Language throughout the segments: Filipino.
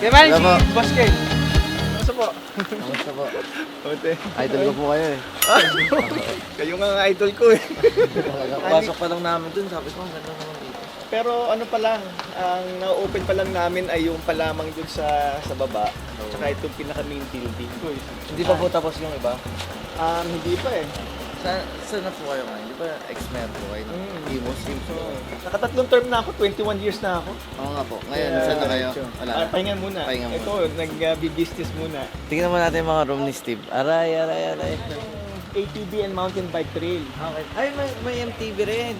Kaya Hello po. si Boss Ken. Kamusta po? Kamusta po? Ote. Idol ko po kayo eh. Kayo nga ang idol ko eh. Pasok pa lang namin dun, sabi ko, ang ganda naman dito. Pero ano pa lang, ang na-open pa lang namin ay yung palamang dun sa baba. Tsaka itong pinaka-main building ko eh. Hindi pa po tapos yung iba? Hindi pa eh. Saan na po kayo ngayon? Hindi ba ex-mayor po kayo? Imos, So, nakatatlong term na ako, 21 years na ako. Oo nga po. Ngayon, saan na kayo? Wala na. Pahinga muna. Pahinga muna. Ito, nag-business muna. Tingnan mo natin yung mga room ni Steve. Aray. ATV and mountain bike trail. Okay. Ay, may MTV rin.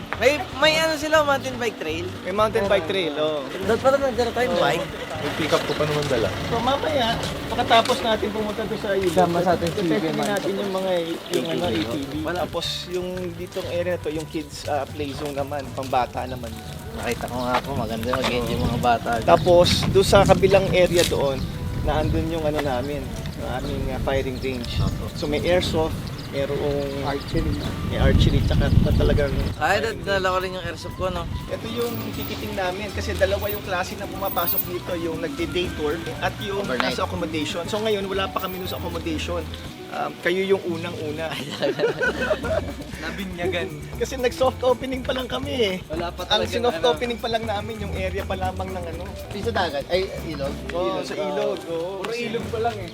May ano sila, mountain bike trail. May mountain bike trail, oh. Dapat pala nandiyan na tayo, bike. Yung pick up ko pa naman dala. So mamaya, pagkatapos natin pumunta doon sa ilog, Sama sa atin si testing Vivian. natin yung mga ATV. Tapos yung ditong area na to, yung kids play zone naman, pambata naman. Nakita ko nga po, maganda mag-enjoy yung mga bata. Tapos doon sa kabilang area doon, na andun yung ano namin, yung aming firing range. So may airsoft, merong archery, tsaka talagang Ay, dala ko rin yung airsoft ko, no? ito yung ticketing namin kasi dalawa yung klase na pumapasok dito, yung nagde-day tour at yung Overnight. nasa accommodation. So ngayon wala pa kami sa accommodation. Kayo yung unang-una. Nabinyagan. Kasi nag-soft opening pa lang kami eh. Wala pa Ang talaga. sinoft opening pa lang namin yung area pa lamang ng ano. Sa dagat? Ay, ilog? Oo, sa ilog. Oo. Puro ilog pa lang eh.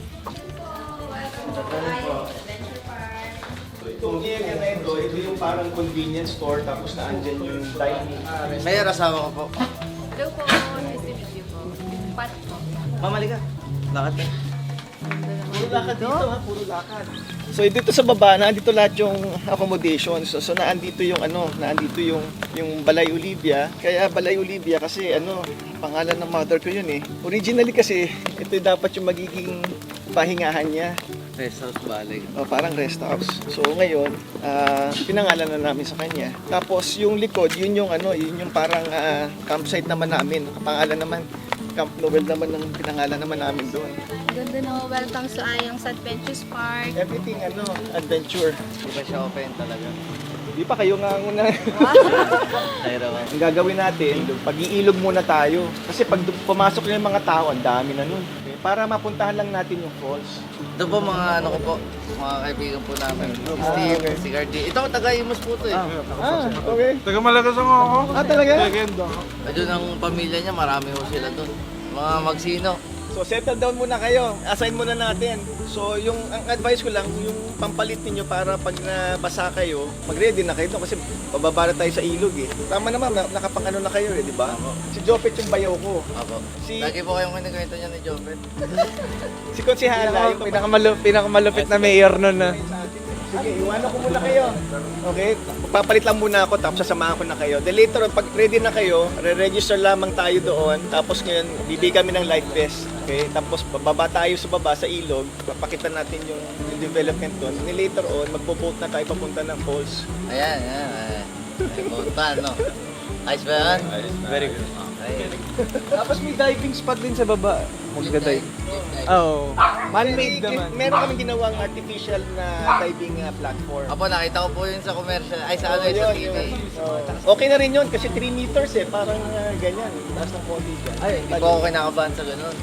Itong area na ito yung parang convenience store tapos na andyan yung dining. Mayor, asawa ko po. Hello po, nice to meet you po. Pat po. Mamali ka. Lakad ka. Puro lakad dito ha, puro lakad. So dito sa baba, naandito lahat yung accommodations. So naandito yung naandito yung Balay Olivia. Kaya Balay Olivia kasi pangalan ng mother ko yun eh. Originally kasi ito dapat yung magiging pahingahan niya. Rest house balik. O, parang rest house. So ngayon, pinangalan na namin sa kanya. Tapos yung likod, yun yung parang campsite naman namin. Pangalan naman Camp Noel naman ng pinangalan naman namin doon. Ganda na welcome sa Ayang's Adventures Park. Everything adventure. Hindi pa siya open talaga. Di pa kayo nga muna. Dahil ako. Ang gagawin natin, pag-iilog muna tayo. Kasi pag pumasok na yung mga tao, ang dami na nun. Okay? Para mapuntahan lang natin yung falls. Ito po mga ano ko po, mga kaibigan po namin. Steve, si Cardi. Ito, taga-Imus po to eh. Okay. Taga Malagas ako. Talaga? Legenda. Doon ang pamilya niya, marami po sila doon. Mga magsino. So settle down muna kayo. Assign muna natin. So ang advice ko lang, yung pampalit niyo para pag nabasa kayo, mag-ready na kayo doon kasi bababa na tayo sa ilog eh. Tama naman, nakapang-ano na kayo eh, di ba? Si Jopet yung bayaw ko. Ako. Si- Lagi po kayong kinikwento niya ni Jopet. Si Konsihala, yung Pinakamalupit na mayor nun na. Sige, iwanan ko muna kayo. Okay? Papalit lang muna ako tapos sasamahan ko na kayo. Then later on, pag ready na kayo, re-register lamang tayo doon. Tapos ngayon, bibigyan kami ng life vest. Okay? Tapos bababa tayo sa baba, sa ilog. Papakita natin yung development doon. Then later on, magpo-boat na tayo papunta ng falls. Ayan. Ay, punta, no? Ayos ba yan? Very good. Okay. Tapos may diving spot din sa baba. Magda-dive. Oo. Man-made naman. Meron kami ginawang artificial na diving platform. Apo, nakita ko po yun sa commercial. Ay, sa ano yun, sa TV. Okay na rin yun kasi 3 meters eh. Parang ganyan. Taas ng konti dyan. Ay, hindi po ako kinakabahan sa ganun.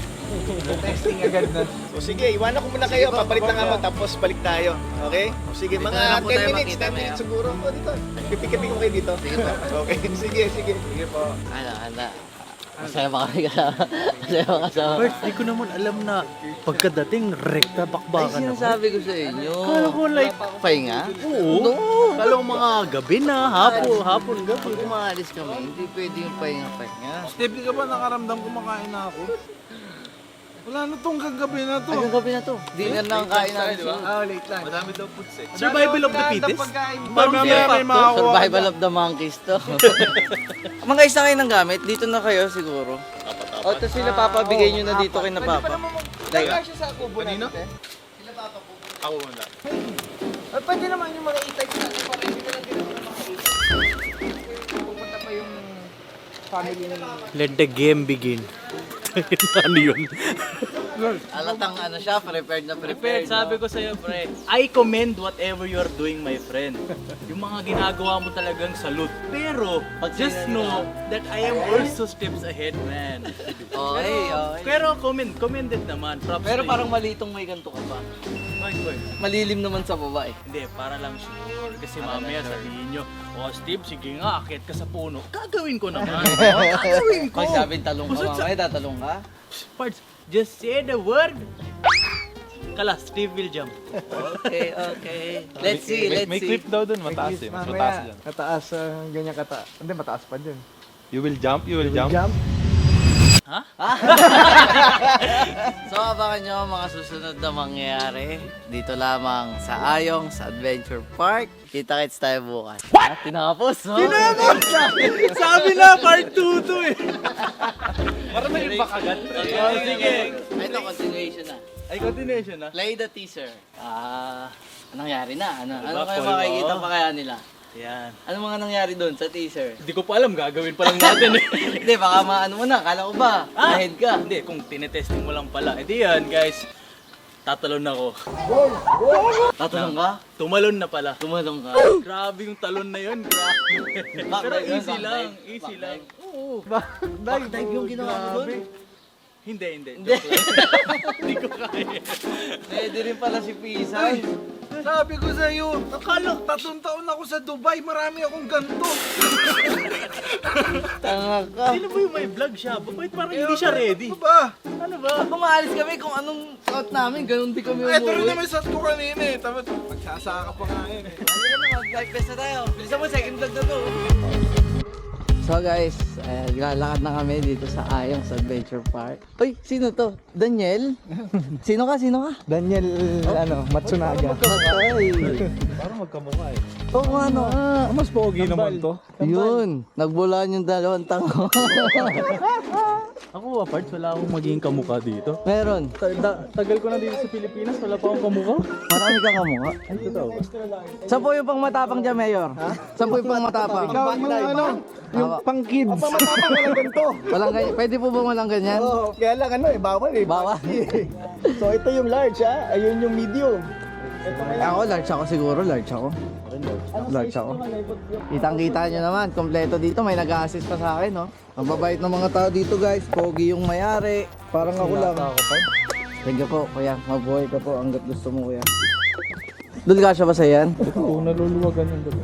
Testing agad na. So sige, iwanan ko muna kayo. Papalit lang ako tapos balik tayo. Okay? Sige, Dito mga na lang po 10 tayo minutes. makita 10 minutes maya. siguro. O, dito. Pipikipin ko kayo dito. Sige po. Okay, sige. Sige po. Handa. Masaya ba kami kasama? Masaya ba kasama? Bert, di ko naman alam na pagkadating rekta Ay, bakbakan ako. sinasabi ko sa inyo. Kala ko like, Pahinga? oo. No. Kala ko mga gabi na, hapon gabi. Pag umaalis kami, hindi pwede yung pahinga-pahinga. Steve, di ka ba nakaramdam kumakain na ako? Wala na tong kagabi na to. Ay, yung gabi na to. Dinner na ang kain namin. Late lang. Madami daw foods eh. Survival of the fittest? Parang may makakuha. Survival of the monkeys to. Mga isa kayo ng gamit, dito na kayo siguro. O, tapos sila papabigay nyo na dito kay na papa. Pwede siya sa kubo natin eh. Ako muna. Pwede naman yung mga e-type natin para hindi na lang din ng mga e-type. Pupunta pa yung family na Let the game begin. Ano yun? Alatang ano siya, prepared na Prepared, prepared. sabi ko sa'yo, pre. I commend whatever you're doing, my friend. Yung mga ginagawa mo talagang salute. Pero, just know that I am also steps ahead, man. Okay. Pero commended naman. Props Pero to parang mali itong may ganito ka pa. you. Bakit, boy? Malilim naman sa baba eh. Hindi, para lang sure. Kasi mamaya sabihin nyo, oh Steve, sige nga, akit ka sa puno. Gagawin ko naman. Gagawin ko. Pag sabing talong ka Kusot sa- mamaya, tatalong ka. Parts, just say the word. Kala, Steve will jump. Okay. Let's see. May clip daw dun, mataas eh. Mas mataas dyan. Kataas, ganyan kataas. Hindi, mataas pa dyan. You will jump, you will jump. So, abangan nyo ang mga susunod na mangyayari dito lamang sa Ayong sa Adventure Park. Kita-kits tayo bukas. What? Tinapos, no? Sabi na, part 2 to eh. Para may bakagat. Oh, sige. Ito, continuation na. Ay, continuation na. Play the teaser. Anong nangyari na? Ano Diba, kayo Paul, makikita oh? pa kaya nila? Yan. Ano mga nangyari doon sa teaser? Hindi ko pa alam, gagawin pa lang natin eh. Hindi, baka maano mo na. Kala ko ba? Ahead ka. Hindi, kung tinetesting mo lang pala. Edi yan, guys. Tatalon ako. Tatanong ka? Tumalon na pala. Tumalong ka. Grabe yung talon na yun, grabe. Pero Backdive yun, easy lang, backdive. easy lang. Backdive. Oo. Backdive yung ginawa mo doon? Hindi. Joke lang. Hindi ko kaya. Pwede rin pala si Pisay. Sabi ko sa'yo, akala 3 taon ako sa Dubai, marami akong ganto. Tanga ka. Sino ba yung may vlog siya? Bakit parang hindi siya ready? Ano ba? Ano ba? Pag umaalis kami kung anong suot namin, ganun din kami Ito rin umuwi. naman shot ko kanina eh. Tapos magsasaka pa nga yun eh. Ano ka na, mag-live fest na tayo. Bilisan mo, second vlog na to. So guys, lalakad na kami dito sa Ayong sa Adventure Park. Uy, sino to? Daniel? Sino ka? Daniel, Matsunaga. Ay. Parang magkamukha eh. Oo, ano ah. Mas pogi naman to. Yun, nagbulaan yung dalawang tango. Ako, parts, wala akong magiging kamukha dito. Meron. Tagal ko na dito sa Pilipinas, wala pa akong kamukha. Marami kang kamukha. Ay, totoo. Saan po yung pang matapang dyan, Mayor? Saan po yung pang matapang? Ikaw yung yung pang kids. Ang pamatapang walang ganito. Walang ganyan. Pwede po ba walang ganyan? Oo, kaya lang bawal eh. Bawal. So ito yung large ha, ayun yung medium. Ako, large ako siguro. Large ako. Kitang-kita nyo naman, kompleto dito. May nag-assist pa sa akin, no? Ang babait ng mga tao dito, guys. Pogi yung mayari. Parang ako lang. Thank you po, kuya. Mabuhay ka po hanggat gusto mo, kuya. Doon ka siya ba sa yan? Oo, naluluwagan yung gabi.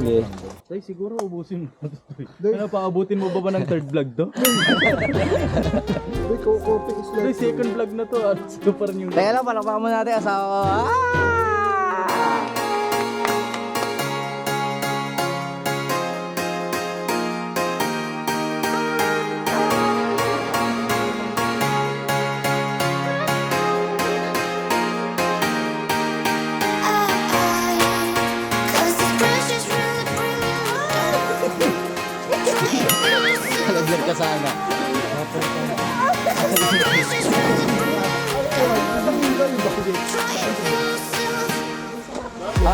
Sige. Ay, siguro ubusin mo. Ano, paabutin mo ba ng third vlog to? Ay, second vlog na to. Ano pa rin yung... Teka lang, palakpakan mo natin. Asawa ko. Kalaglag ka sana.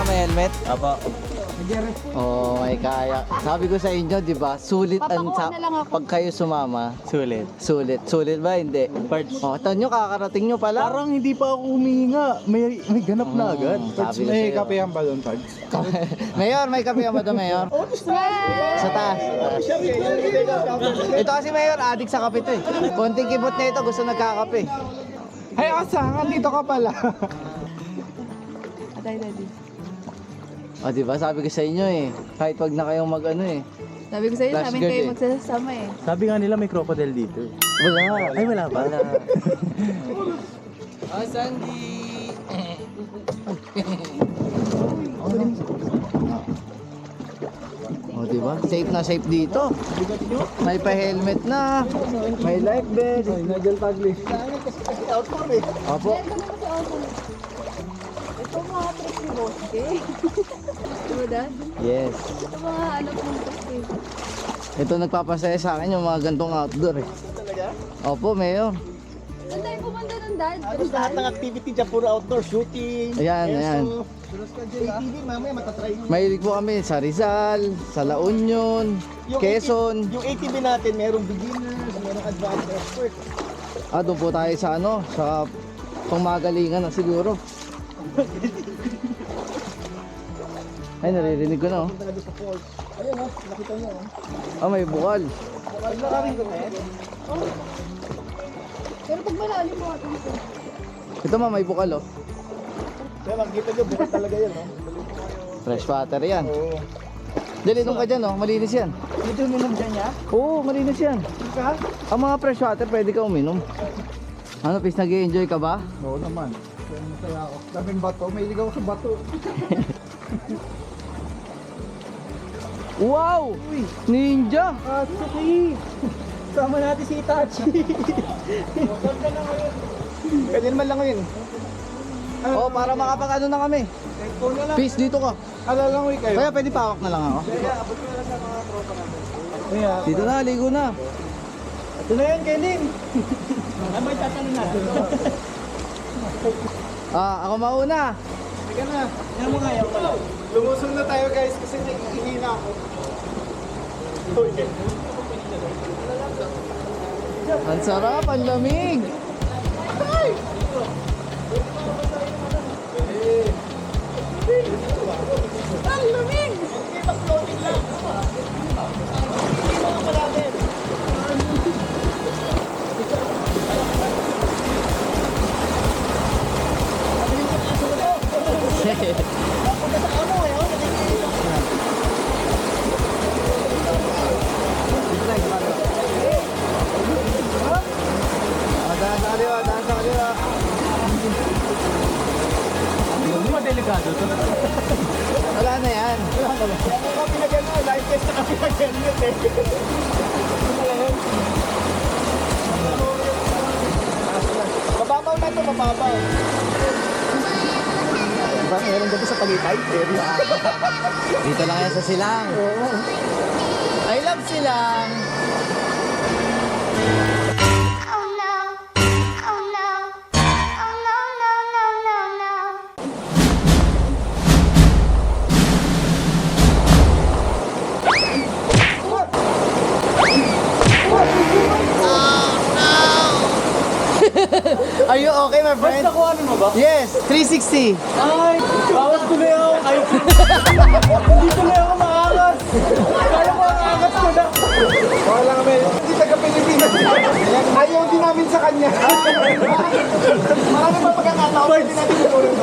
May helmet? Apa. Oo, may kaya. Sabi ko sa inyo, di ba? Sulit ang pag kayo sumama. Sulit. Sulit ba? Hindi. Parts. Oh, ito nyo, kakarating nyo pala. Parang hindi pa ako humihinga. May ganap na agad. Sabi ko sa'yo. ba doon, Pags? Mayor, may kape ka ba doon, Mayor? Sa taas. Ito kasi, Mayor, adik sa kape to eh. Konting kibot na ito, gusto nagkakape. Ay, asa, dito ka pala. O, di ba? Sabi ko sa inyo eh. Kahit wag na kayong mag-ano eh. Sabi ko sa'yo, Flash namin guard kayo eh. magsasama eh. Sabi nga nila may crocodile dito. Wala. Ay, wala ba? Wala. Ah, Sandy! O, diba? Safe na safe dito. May pa-helmet na. May life vest. Nigel Taglish. Opo. Ito mga tricks ni Boske. Diba, Dad? Yes. Ito mga ano pong tricks eh. Ito nagpapasaya sa akin yung mga gantong outdoor eh. Opo, Mayor. Saan tayo pumunta nun, Dad? Tapos lahat ng activity dyan, puro outdoor shooting. Ayan, ayan. ATV, mamaya matatry nyo. Mahilig po kami sa Rizal, sa La Union, Quezon. Yung ATV natin, merong beginners, merong advanced expert. Doon po tayo sa ano, sa pangmagalingan na siguro. Ay, naririnig ko na oh. Ayun oh, nakita niyo oh. May bukal. Pero pag malalim mo ito. Ito ma, may bukal oh. Kaya makikita niyo, bukal talaga yan oh. Fresh water yan. Oo. Dali, inom ka dyan oh, malinis yan. Dito uminom dyan niya? Oo, malinis yan. Ka? Ang mga fresh water, pwede ka uminom. Ano, Pis, nag-i-enjoy ka ba? Oo naman. Kaya masaya ako. Daming bato, may ligaw sa bato. Wow! Ninja! Atsuki! Sama natin si Itachi. Pwede naman lang yun. Oh, para makapag-ano na kami. Phone na lang. Pis, dito ka. Alalangoy kayo. Kaya pwede pawak na lang ako. Kaya abot ko na lang sa mga tropa natin. Kaya, Dito na, ligo na. ito na yan, Kenin. Ano may tatanong natin? Ako mauna. Sige na. Yan mo nga, yan mo lang. Lumusong na tayo guys kasi nag-ihina ako. Ang sarap, ang lamig. Ang lamig! Daan sa kaliwa, daan sa kaliwa. Delikado to. Wala na yan. Kung pinagyan mo, live test na kami mag-helmet eh. Mababaw na ito, mababaw. Diba, meron dito sa Tagaytay, area. Dito lang yan sa Silang. I love Silang. Oh no, oh no, oh no, no, no, no, no. Are you okay, my friend? Nakuha mo ba? Yes, 360. Ay! Bawas tuloy ako! Ay! Hindi tuloy ako maangas! Kaya ko ang angas ko na! Okay lang kami, hindi taga-Pilipinas. Ayaw din namin sa kanya. Marami pa pagkakataon, hindi natin tutulong.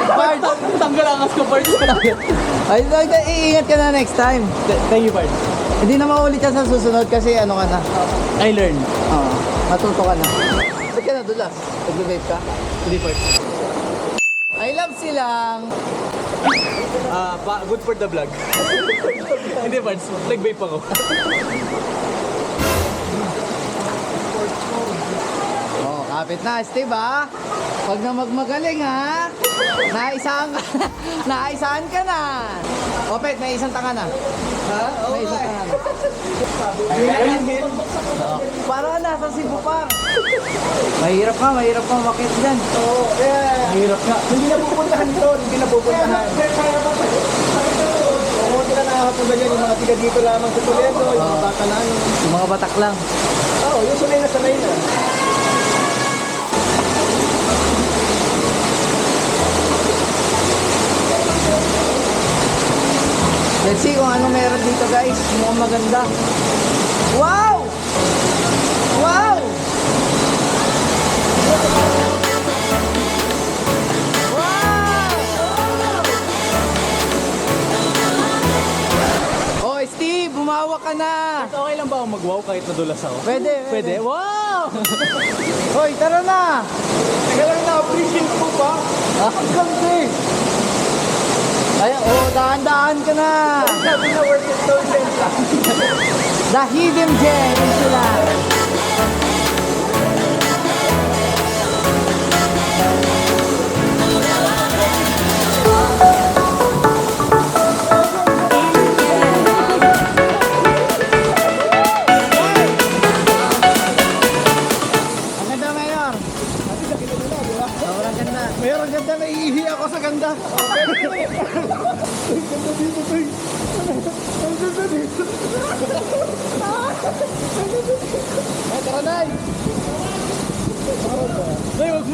Bart! Tanggal angas ko, Bart! Ay, iingat ka na next time. Thank you, Bart. Hindi na maulit yan sa susunod kasi ano ka na. I learned. Oo, matuto ka na. Ba't ka nadulas? Nag-vape ka? Hindi, Bart. I love Silang. Good for the vlog. Hindi, Bart. Nag-vape ako. Oh, kapit na, Steve ha. Pag na magmagaling ha. Naisahan ka. Naisahan ka na. Opet, may isang tanga na. Ha? May isang tanga na. Parang nasa Cebu pa. Mahirap ka makit dyan. Oo, Mahirap ka. hindi na pupuntahan doon, hindi na pupuntahan. Oo, hindi na nakakapunta dyan yung mga tiga dito lamang sa Toledo, yung mga bata na ano. Yung mga batak lang. Oo, yung sanay na sanay na. Let's see kung ano meron dito guys. Mukhang maganda. Wow! Wow! Wow! Oh, Steve, bumawa ka na. Okay lang ba ako mag-wow kahit nadulas ako? Pwede, Pwede? Wow! Hoy, tara na. Teka lang, na-appreciate mo ba? Ang ganda eh. Ay, oh, daan-daan ka na. Sabi na worth it daw lang. The Hidden Gem sila. Ang ganda, Mayor. Sobrang ganda. Meron ganda, naiihi ako sa ganda. Tara na! Hoy, wag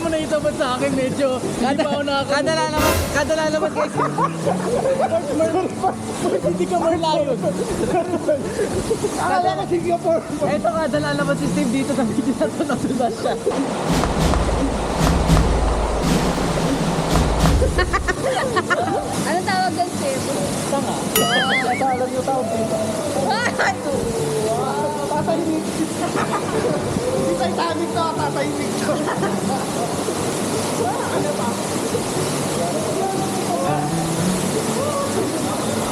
mo na itapat sa akin, medyo. Hindi pa ako nakakaroon. Kada lalaban guys. Hindi ka marlayon. Akala ko Singapore. Eto kada lalaban si Steve dito sa video na to, natula siya. Anong tawag doon, Steve? Alam niyo tao dito. Tatahimik. Hindi Titanic to, tatahimik to.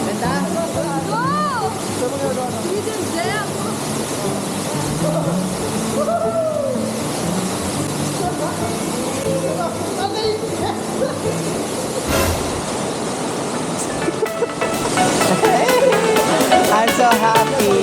Ganda? Go! Hidden gem! I'm so happy.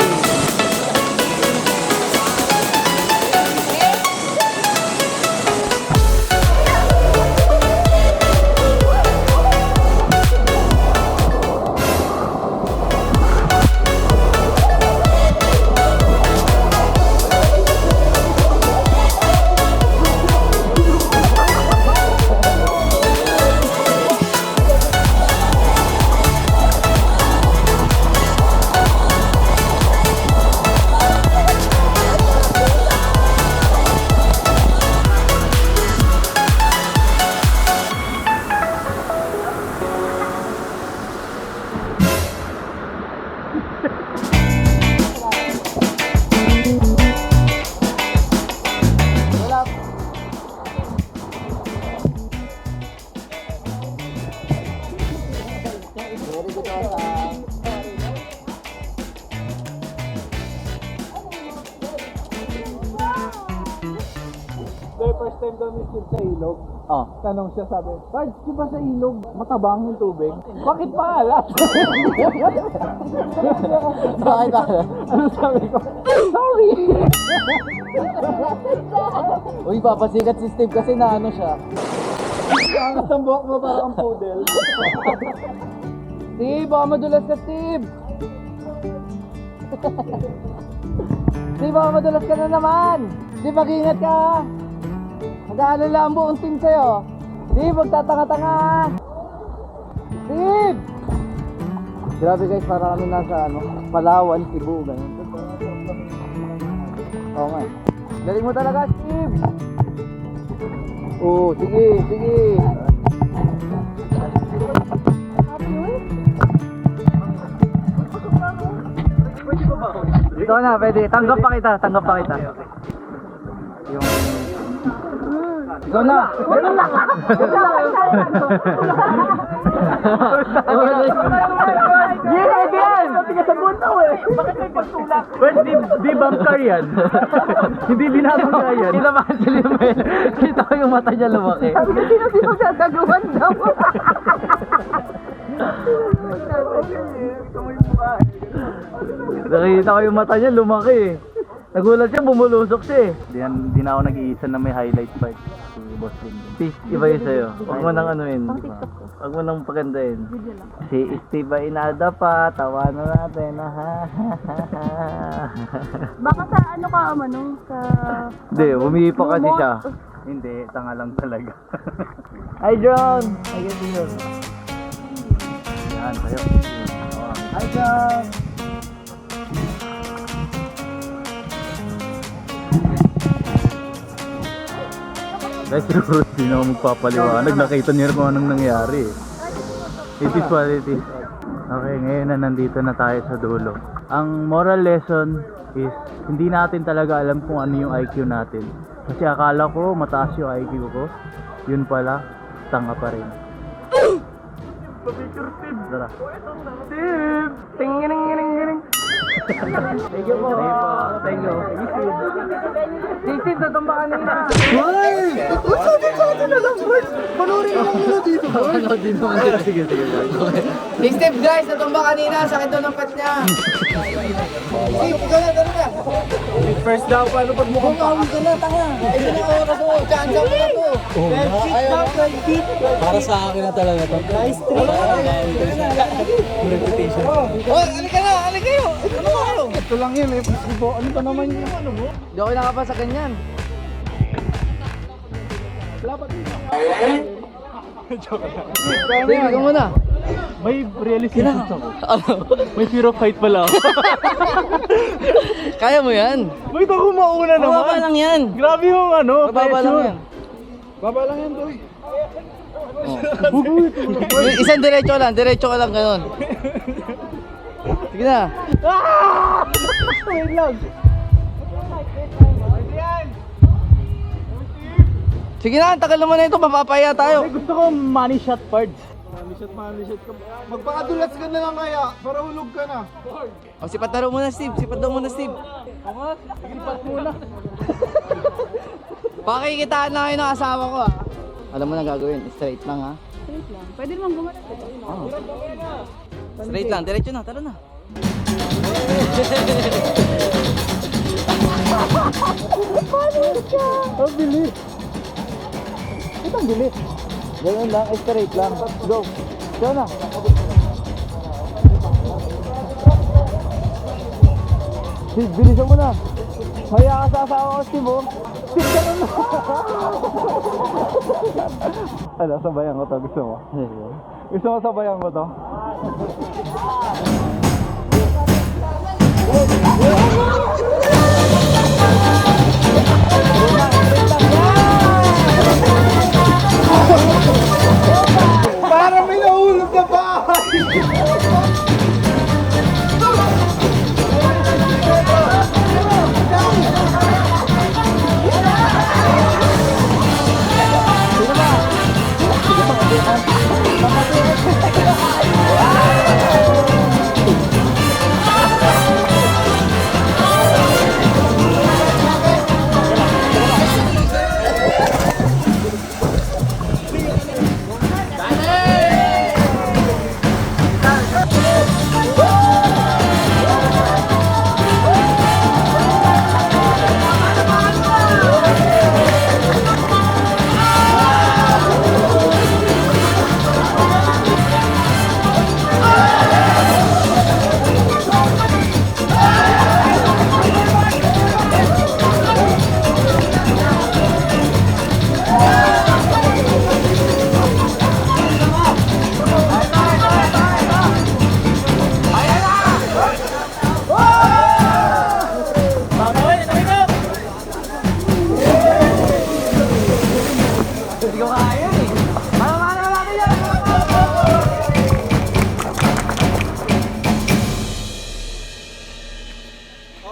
First time daw ni Steve sa ilog. Oh. Tanong siya, sabi, Pards, di ba sa ilog matabang yung tubig? Bakit pa alat? Bakit ba? Ano sabi ko? Sorry! Uy, papasikat si Steve kasi na ano siya. Angas ang buhok mo parang ang poodle. Steve, baka madulas ka, Steve! Steve, baka madulas ka na naman! Steve, mag-ingat ka! Mag-aalala ang buong team sa'yo. Steve, magtatanga-tanga! Steve! Grabe guys, para kami nasa ano, Palawan, Cebu, ganyan. Oo nga. Galing mo talaga, Steve! Oo, sige, sige! Ito na, pwede. Tanggap pa kita, tanggap pa kita. Yung... Ikaw na! Ganun lang! Yeah, yan! Tiga sa buntaw eh! Bakit may pagtulak? Well, di bangkar yan. Hindi binabangkar yan. Kita ba si Limel? Kita ko yung mata niya lumaki. Sabi ko, sino si magagagawan daw? Nakikita ko yung mata niya lumaki. Nagulat siya, bumulusok siya eh. Di na ako nag-iisa na may highlight part. Si Boss Lim. Peace, iba yun sa'yo. Huwag mo nang anuin. Huwag mo nang pagandahin. Si Steve ay inada pa, tawanan natin. Baka sa ano ka, Manong? Sa... Hindi, humihi pa kasi siya. Hindi, tanga lang talaga. Hi, John! I guess yun. Yan, sa'yo. Hi, John! Guys, siguro hindi na ako magpapaliwanag. Nakita niyo kung anong nangyari. It is what it is. Okay, ngayon na nandito na tayo sa dulo. Ang moral lesson is hindi natin talaga alam kung ano yung IQ natin. Kasi akala ko mataas yung IQ ko. Yun pala, tanga pa rin. Tara. Steve! Ting-giring-giring-giring! Thank you po. Thank you. Si Steve, natumba ka nila. Hoy! Ba't sabi sa atin na lang, boys? Panurin lang nila dito, boys. Panood din naman nila. Sige, sige. Si Steve, guys, natumba kanina. Sakit daw ng pet niya. Steve, ikaw na, tara na. First down, paano pag mukhang Kumawin ka na, tanga. Ito na oras mo. Chance mo na to. Para sa akin na talaga to. Nice trick. Reputation. Oh, alika na, alika kayo. Ano ba kayo? Ito lang yun eh. Ano ba naman yung ano mo? Hindi ako nakapa sa ganyan. Sige, ikaw muna. May realization ako. May fear of height pala ako. Kaya mo yan. Bakit ako mauna Mababa lang yan. Grabe yung Mababa lang yan. Baba lang yan, boy. Isang diretso ka lang ganun. Sige na. Wait lang. Sige na, ang tagal naman na ito, mapapaya tayo. Gusto ko money shot parts. Magpakadulas ka na lang kaya, para hulog ka na. O, sipat na rin muna, Steve. Sipat daw muna, Steve. Sipat muna. Pakikitaan na kayo ng asawa ko, ha. Alam mo na gagawin, straight lang, ha. Straight lang. Pwede naman gumawa. Straight lang, diretso na, tara na. Ang bilis. Ito ang bilis. Ganun lang, straight lang. Go. Go na. Steve, bilisan mo na. Maya ka sa asawa ko, Steve, oh. Steve, ganun na. Ano, sabayan ko to, gusto mo? Gusto mo sabayan ko to? Para may nahulog na bahay!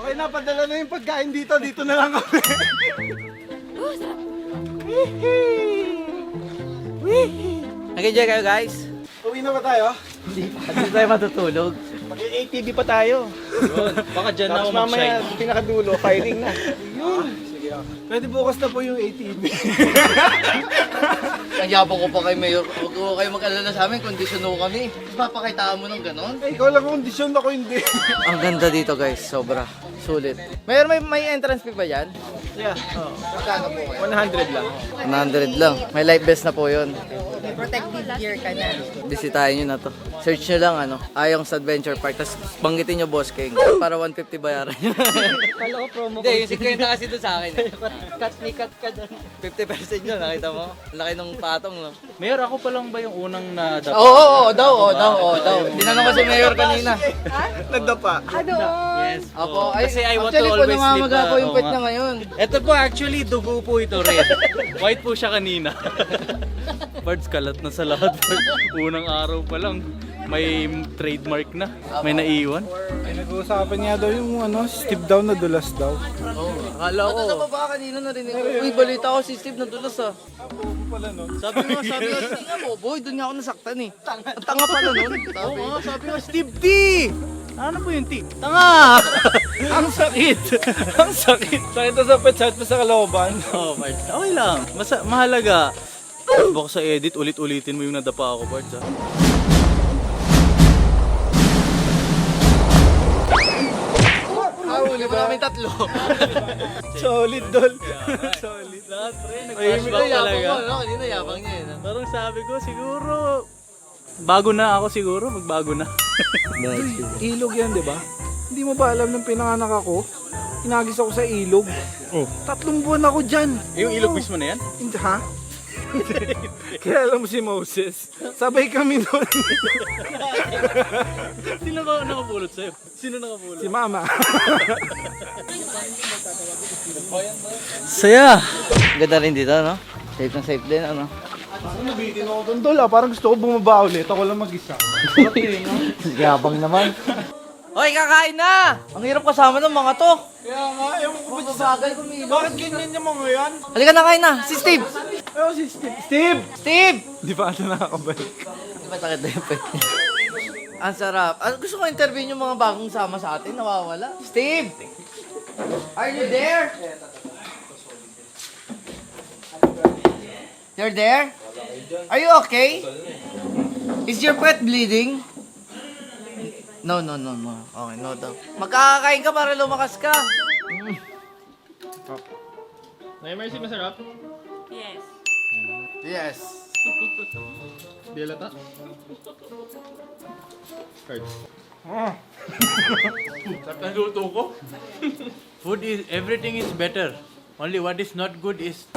Okay na, padala na yung pagkain dito. Dito na lang kami. Nag-enjoy kayo, guys? Uwi na ba tayo? Hindi tayo matutulog. Mag-ATV pa tayo. Baka dyan na Tapos ako mamaya, mag-shine. pinakadulo, firing na. Pwede bukas na po yung ATV. Ang yabang ko pa kay Mayor. Huwag ko kayo mag-alala sa amin, kondisyon ho kami. Papakitaan mo ng ganon. Eh, ikaw lang kondisyon, ako hindi. Ang ganda dito, guys. Sobra. Sulit. Mayor, may entrance fee ba yan? Yeah, Magkano po kayo? 100 lang. 100 lang. May life vest na po yun. May protective gear ka na. Bisitahin nyo na to. Search nyo lang, Ayong's Adventure Park. Tapos banggitin nyo, Boss King. Para 150 bayaran nyo. Kala ko promo Hindi, yung 50 kasi doon sa akin. Cut ka doon. 50% yun, nakita mo? Ang laki ng patong, no? Mayor, ako pa lang ba yung unang na Oo, daw. Tinanong ko si Mayor kanina. Nagdapa. Yes po. Apo, ay, Kasi I want to actually po, always live namamaga po yung oo pet nga. niya ngayon. Ito po actually, dugo po ito red. White po siya kanina. Parts kalat na sa lahat. Unang araw pa lang, may trademark na. May naiwan. Ay, nag-uusapan niya daw yung Steve daw na dulas daw. Akala ko. Ano ba kanina narinig ko? Uy, balita ko si Steve nadulas Sabi nga, Tingnan mo, boy, doon nga ako nasaktan eh. Ang tanga pala nun. sabi nga, Steve T! Ano po yung T? Tanga! Ang sakit! Ang sakit! Sakit na sa pet pa sa kalooban. Oh, Parts. Okay lang. Mahalaga. Baka sa edit, ulit-ulitin mo yung nadapa ako, Parts. Ha? Huli ba namin tatlo? Solid, dol. Solid. Lahat, pre. Nag-flashback talaga. Kanina yabang niya eh. Parang sabi ko, siguro, bago na ako siguro, magbago na. Ilog yan, di ba? Hindi mo ba alam nung pinanganak ako? Inagis ako sa ilog. 3 buwan ako dyan. Yung ilog mismo na yan? Hindi, ha? Kilala mo si Moses? Sabay kami doon. Sino ba nakapulot sa'yo? Sino nakapulot? Si Mama. Saya! Ganda rin dito, no? Safe na safe din, ano? Nabitin ako doon, tol. Parang gusto ko bumaba ulit. Ako lang mag-isa. Yabang naman. Hoy, kakain na! Ang hirap kasama ng mga to. Kaya nga, ewan ko ba Mabagal kumilos. bakit ganyan yung mga yan? Halika na, kain na! Si Steve! Ayun si Steve. Steve! Steve! Di pa ata nakakabalik. Di ba sakit na yung pet niya? Ang sarap. Gusto ko interview yung mga bagong sama sa atin. Nawawala. Steve! Are you there? You're there? Are you okay? Is your pet bleeding? No. Okay, no daw. Magkakakain ka para lumakas ka. Mercy, masarap? Yes. Dilata? Sarap ng luto ko. Food is, everything is better. Only what is not good is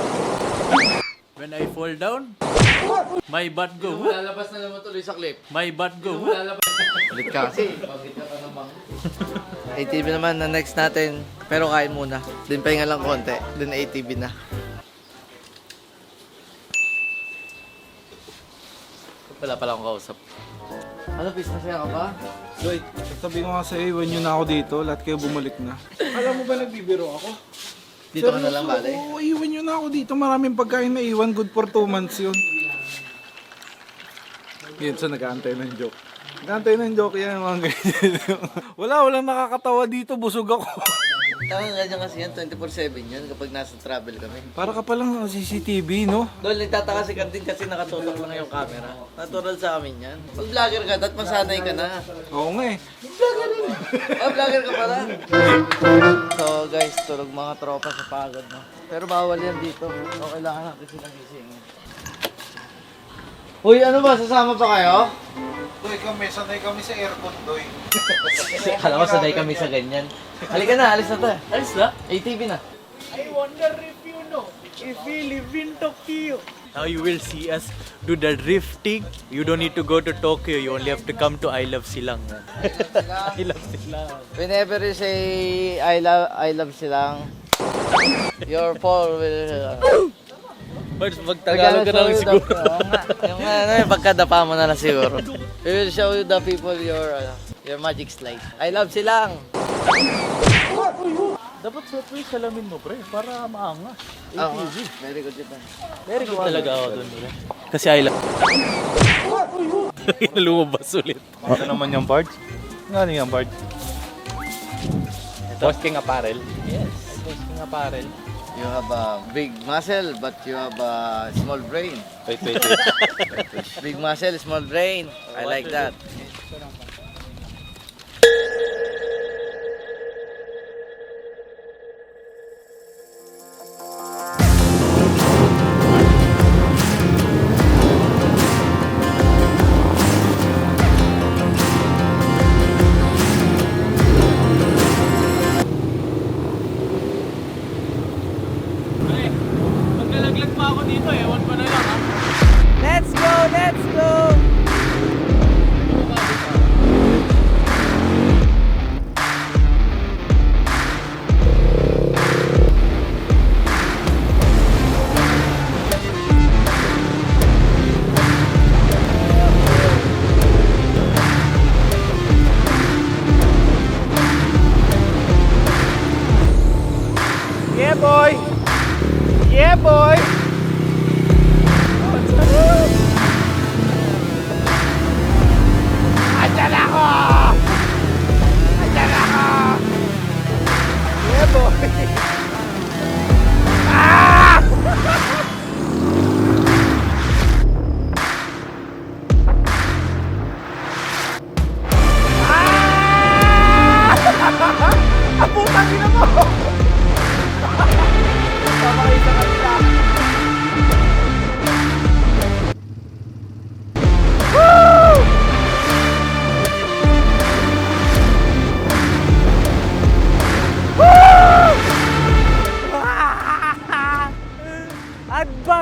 when I fall down, my butt go. Lalabas na naman tuloy sa clip. My butt go. Ulit ka kasi. Pagkit ka namang. ATV naman na next natin. Pero kain muna. Then pahinga lang konti. Then ATV na. Wala pala akong kausap. Ano, Pis? Masaya ka ba? Lloyd, sabi ko nga sa'yo, iwan nyo na ako dito. Lahat kayo bumalik na. Alam mo ba nagbibiro ako? Dito ka na lang, bale. Oo, iwan nyo na ako dito. Maraming pagkain na iwan. Good for 2 months yun. Yun, so nag-aantay ng joke. Nag-aantay ng joke yan, mga ganyan. Walang nakakatawa dito. Busog ako. Tama nga dyan kasi yan, 24/7 yun kapag nasa travel kami. Para ka palang CCTV, no? Doon, nagtataka si Cardin kasi nakatutok lang yung camera. Natural sa amin yan. Pag vlogger ka, dapat masanay ka na. Oo nga eh. Vlogger ka pala. So guys, tulog mga tropa sa pagod, no? Pero bawal yan dito. So kailangan natin silang gisingin. Uy, ano ba? Sasama pa kayo? Doy, sanay kami sa aircon, Doy. Kala ko sanay kami sa ganyan. Halika na, alis na to. Alis na? ATV na. I wonder if you know, if we live in Tokyo. Now you will see us do the drifting. You don't need to go to Tokyo. You only have to come to I Love Silang. I Love Silang. Whenever you say I love silang, your fall will... But pag-Tagalog ka na lang siguro. Yung ano, pagkadapa mo na lang siguro. We will show you the people your magic slide. I love silang. Dapat suot mo yung salamin mo, pre, para maangas. Oh, very good yun. Very good talaga ako doon, pre. Kasi I love... Lumabas ulit. Ano naman yung parts? Ano yung parts? Posting apparel. Yes, posting apparel. You have a big muscle, but you have a small brain. Wait. Big muscle, small brain. I like that. Pag nalaglag pa ako dito, ewan ko na lang, ha? Let's go! Let's go! Yeah, boy! Yeah, boy!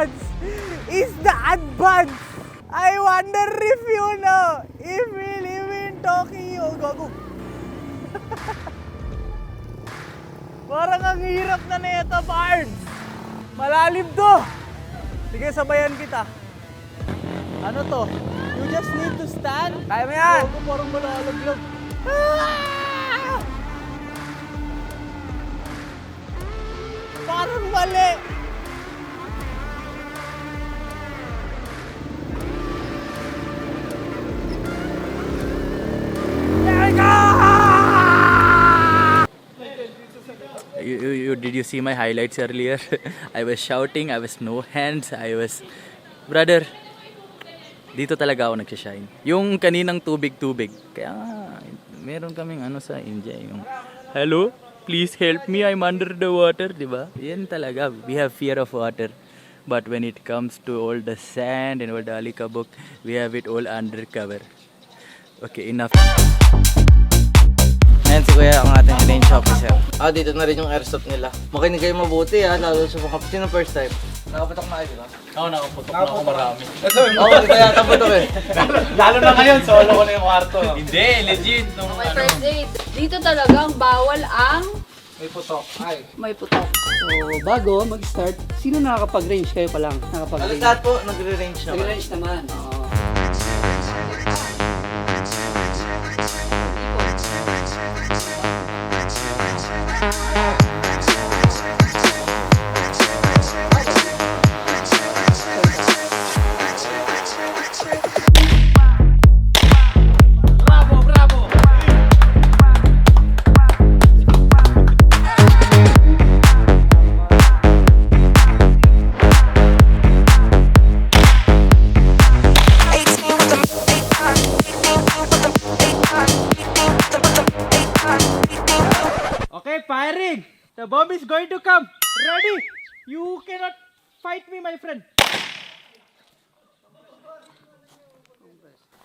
Pards is the advance. I wonder if you know if we live in Tokyo. Gago. Parang ang hirap na nito, Pards. Malalim to. Sige, sabayan kita. Ano to? You just need to stand. Kaya mo yan. Gago, parang malalaglag. Ah! Parang mali. Did you see my highlights earlier? I was shouting, I was no hands, I was... Brother, dito talaga ako nagsashine. Yung kaninang tubig-tubig. Kaya meron kaming ano sa India, yung hello, please help me, I'm under the water, di ba? Yan talaga, we have fear of water. But when it comes to all the sand and all the alikabok, we have it all undercover. Okay, enough. Ayan si Kuya, ang ating range officer. Dito na rin yung airsoft nila. Makinig kayo mabuti lalo sa mga sino first time. Nakapatok na kayo, di ba? Ako nakaputok na ako marami. Oo, hindi kaya tapatok eh. Lalo na ngayon, solo ko na yung kwarto. Hindi, legit. My first date. Dito talagang bawal ang May putok. Ay. may putok. So, bago mag-start, sino nakakapag-range kayo pa lang? Alas Nakakapag-range? lahat po, nagre-range naman. Nag-range naman. Oo. Okay, firing! The bomb is going to come. Ready? You cannot fight me, my friend.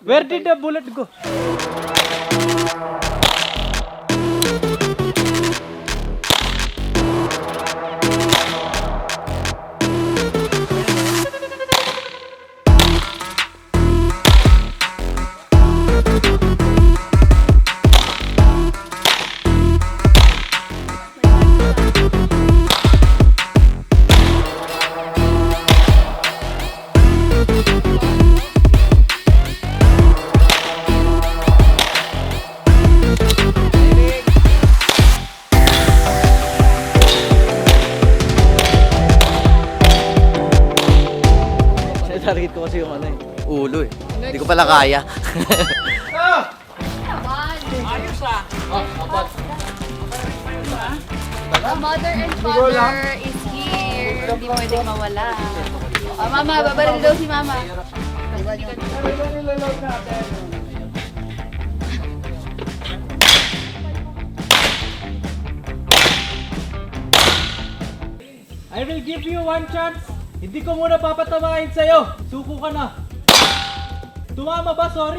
Where did the bullet go? Target ko kasi yung ano eh. Ulo eh. Hindi ko pala kaya. Ayos The mother and father is here. Hindi pwedeng mawala. Mama, babaril daw si mama. I will give you one chance. Hindi ko muna papatamahin sa'yo. Suko ka na. Tumama ba? Sorry.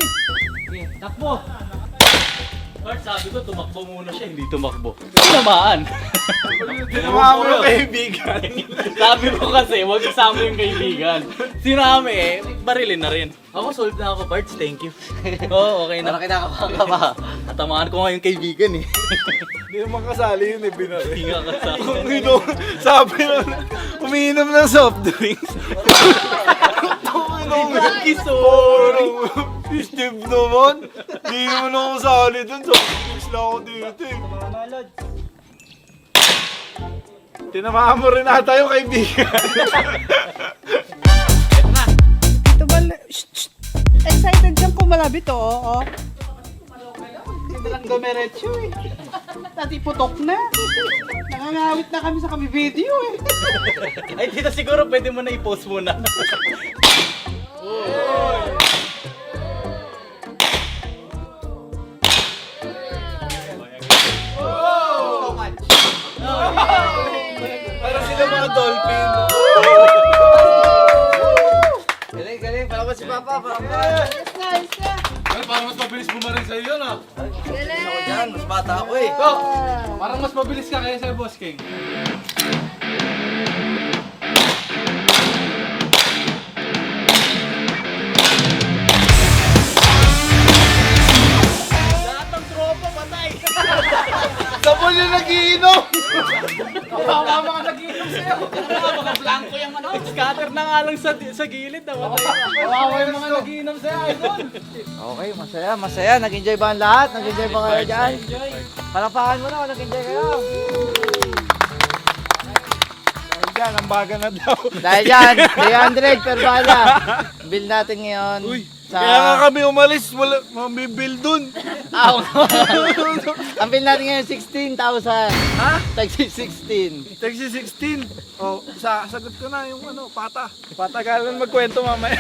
Okay, takbo. Bart, sabi ko tumakbo muna siya, hindi tumakbo. Tinamaan. Tinamaan mo yung kaibigan. Sabi ko kasi, wag isama yung kaibigan. Sinami barilin na rin. Ako, solved na ako, Bart. Thank you. Oo, okay na. Parang kinakabahan ka ba? Natamaan ko nga yung kaibigan eh. Hindi naman kasali yun eh, binari. Hindi nga kasama. Kung sabi na, umiinom ng soft drinks. Sorry. Steve naman. Hindi naman ako kasali dun. Soft drinks lang ako dito eh. Tinamaan mo rin ata yung kaibigan. Ito ba? Excited siyang kumalabit, oo. Hindi lang dumiretso eh. Dati putok na. Nangangawit na kami sa kami video eh. Ay, dito siguro pwede mo na i-post muna. Parang sila mga dolphin. Galing, galing. Parang si Papa. Parang Parang mas mabilis bumarin sa'yo yun ah. ako dyan. Mas bata ako eh. Parang mas mabilis ka kaya sa Boss King. mga nag-inom sa'yo. Mga blanco yung ano. Scatter na nga lang sa gilid. Kawawa yung mga nag-inom sa'yo, idol. Okay, masaya. Nag-enjoy ba ang lahat? Nag-enjoy ba kayo dyan? Palapakan mo na kung nag-enjoy kayo. Yan, ang baga na daw. Dahil yan, 300 per bala. Bill natin ngayon. Sa... Kaya nga kami umalis, wala, mabibil dun. Ang bill natin ngayon 16,000. Ha? Tagsi 16. Taxi 16. Oh, sagot ko na yung ano, pata. Patagalan magkwento mamaya.